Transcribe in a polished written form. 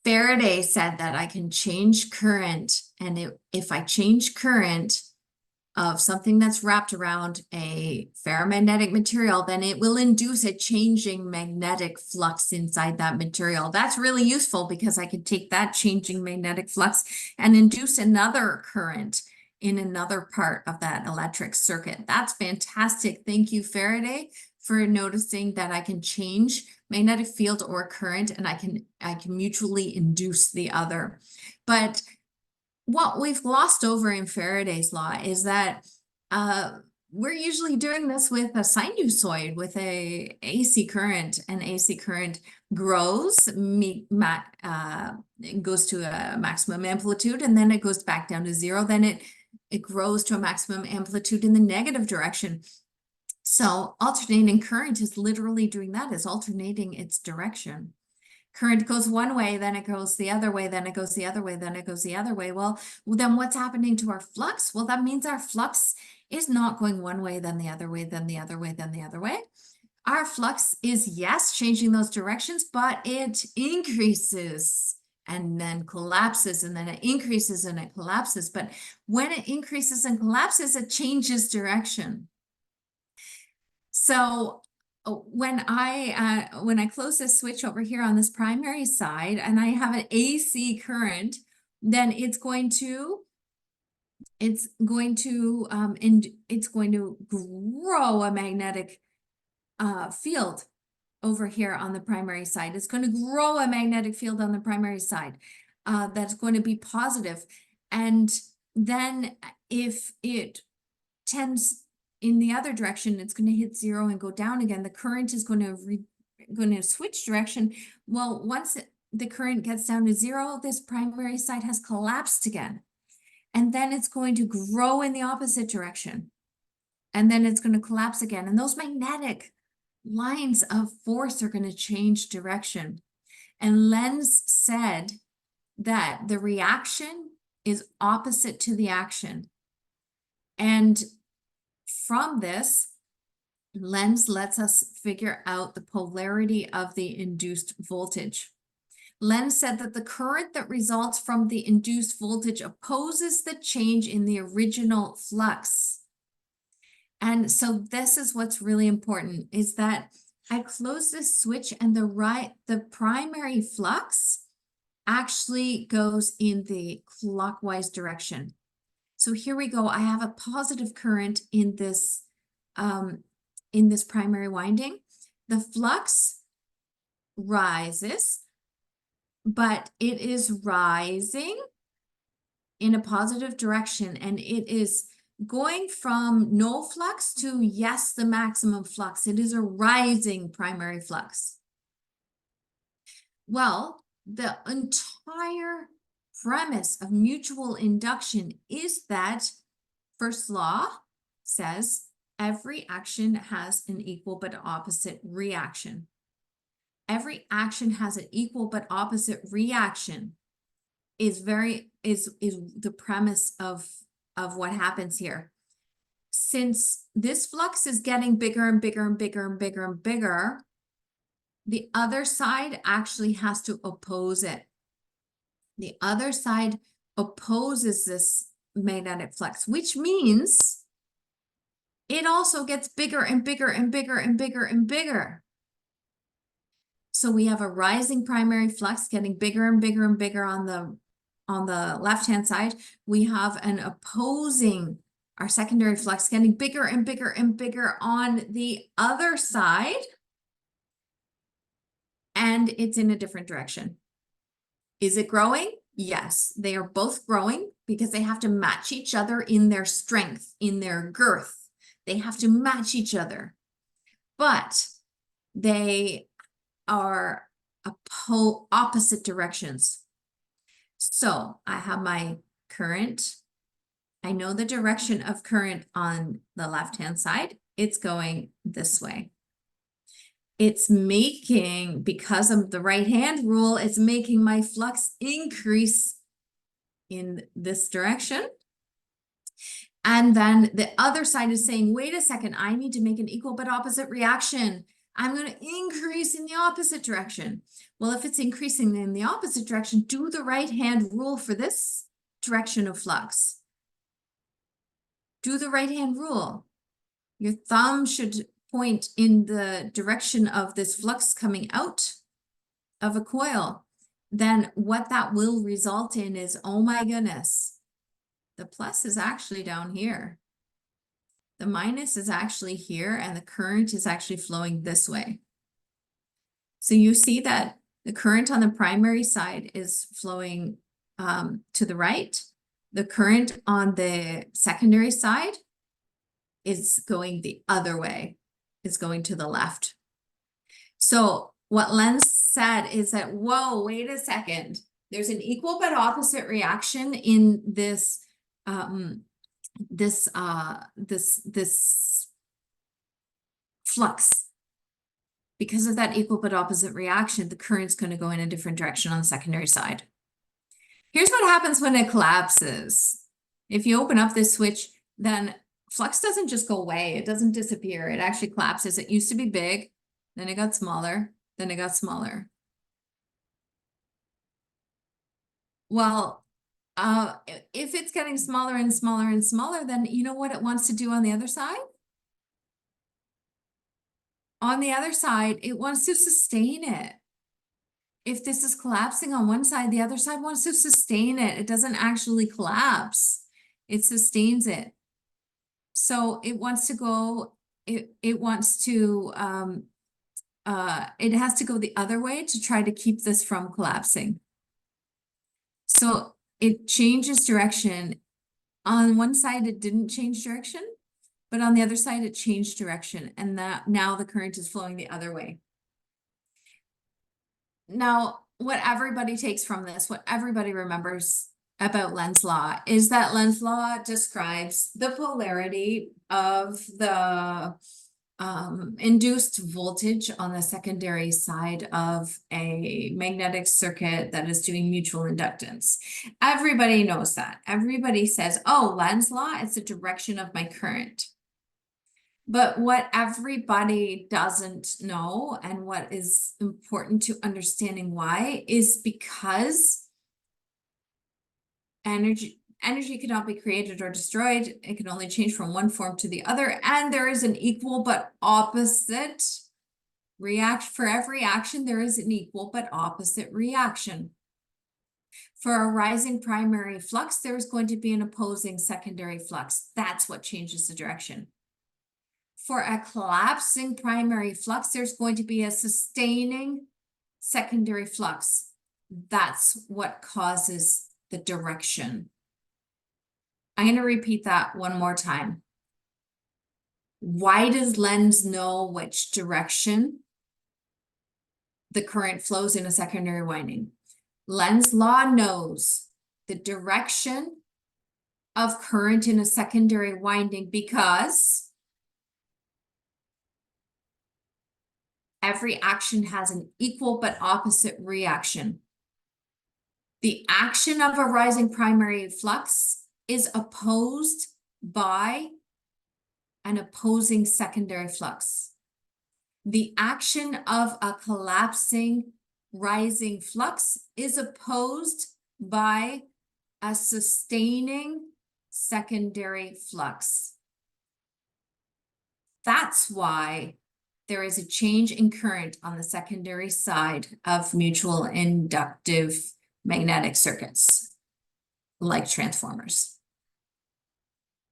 Faraday said that I can change current, and if I change current of something that's wrapped around a ferromagnetic material, then it will induce a changing magnetic flux inside that material. That's really useful because I could take that changing magnetic flux and induce another current in another part of that electric circuit. That's fantastic. Thank you, Faraday, for noticing that I can change magnetic field or current, and I can mutually induce the other. But what we've glossed over in Faraday's law is that we're usually doing this with a sinusoid, with a AC current, and AC current grows, it goes to a maximum amplitude, and then it goes back down to zero. Then it grows to a maximum amplitude in the negative direction. So alternating current is literally doing that, is alternating its direction. Current goes one way, then it goes the other way, then it goes the other way, then it goes the other way. Well, then what's happening to our flux? Well, that means our flux is not going one way, then the other way, then the other way, then the other way. Our flux is, yes, changing those directions, but it increases and then collapses, and then it increases and it collapses. But when it increases and collapses, it changes direction. So when I close this switch over here on this primary side and I have an AC current, then it's going to grow a magnetic field over here on the primary side. It's going to grow a magnetic field on the primary side that's going to be positive. And then if it tends in the other direction, it's going to hit zero and go down again. The current is going to switch direction. Well, once the current gets down to zero, this primary side has collapsed again. And then it's going to grow in the opposite direction. And then it's going to collapse again. And those magnetic lines of force are going to change direction. And Lenz said that the reaction is opposite to the action. And from this, Lenz lets us figure out the polarity of the induced voltage. Lenz said that the current that results from the induced voltage opposes the change in the original flux. And so this is what's really important, is that I close this switch and the primary flux actually goes in the clockwise direction. So here we go. I have a positive current in this primary winding. The flux rises, but it is rising in a positive direction, and it is going from no flux to, yes, the maximum flux. It is a rising primary flux. Well, the entire premise of mutual induction is that first law says every action has an equal but opposite reaction. Every action has an equal but opposite reaction is the premise of what happens here. Since this flux is getting bigger and bigger and bigger and bigger and bigger, the other side actually has to oppose it. The other side opposes this magnetic flux, which means it also gets bigger and bigger and bigger and bigger and bigger. So we have a rising primary flux getting bigger and bigger and bigger on the left-hand side. We have an opposing, our secondary flux, getting bigger and bigger and bigger on the other side. And it's in a different direction. Is it growing? Yes, they are both growing because they have to match each other in their strength, in their girth. They have to match each other. But they are opposite directions. So I have my current. I know the direction of current on the left-hand side. It's going this way. It's making, because of the right-hand rule, it's making my flux increase in this direction. And then the other side is saying, wait a second, I need to make an equal but opposite reaction. I'm going to increase in the opposite direction. Well, if it's increasing in the opposite direction, do the right-hand rule for this direction of flux. Do the right-hand rule. Your thumb should point in the direction of this flux coming out of a coil. Then what that will result in is, oh my goodness, the plus is actually down here. The minus is actually here, and the current is actually flowing this way. So you see that the current on the primary side is flowing to the right. The current on the secondary side is going the other way, is going to the left. So what Lenz said is that, whoa, wait a second. There's an equal but opposite reaction in this flux. Because of that equal but opposite reaction, the current's going to go in a different direction on the secondary side. Here's what happens when it collapses. If you open up this switch, then flux doesn't just go away. It doesn't disappear. It actually collapses. It used to be big, then it got smaller, then it got smaller. Well, if it's getting smaller and smaller and smaller, then you know what it wants to do on the other side? On the other side, it wants to sustain it. If this is collapsing on one side, the other side wants to sustain it. It doesn't actually collapse. It sustains it. So it wants to go, it wants to, it has to go the other way to try to keep this from collapsing. So it changes direction. On one side, it didn't change direction, but on the other side, it changed direction. And that now the current is flowing the other way. Now, what everybody takes from this, what everybody remembers about Lenz law is that Lenz law describes the polarity of the induced voltage on the secondary side of a magnetic circuit that is doing mutual inductance. Everybody knows that. Everybody says, oh, Lenz law, it's the direction of my current. But what everybody doesn't know, and what is important to understanding why, is because energy cannot be created or destroyed. It can only change from one form to the other, and there is an equal but opposite reaction. For every action, there is an equal but opposite reaction. For a rising primary flux, there's going to be an opposing secondary flux. That's what changes the direction. For a collapsing primary flux, there's going to be a sustaining secondary flux. That's what causes the direction. I'm going to repeat that one more time. Why does Lenz know which direction the current flows in a secondary winding? Lenz law knows the direction of current in a secondary winding because every action has an equal but opposite reaction. The action of a rising primary flux is opposed by an opposing secondary flux. The action of a collapsing rising flux is opposed by a sustaining secondary flux. That's why there is a change in current on the secondary side of mutual inductive magnetic circuits, like transformers.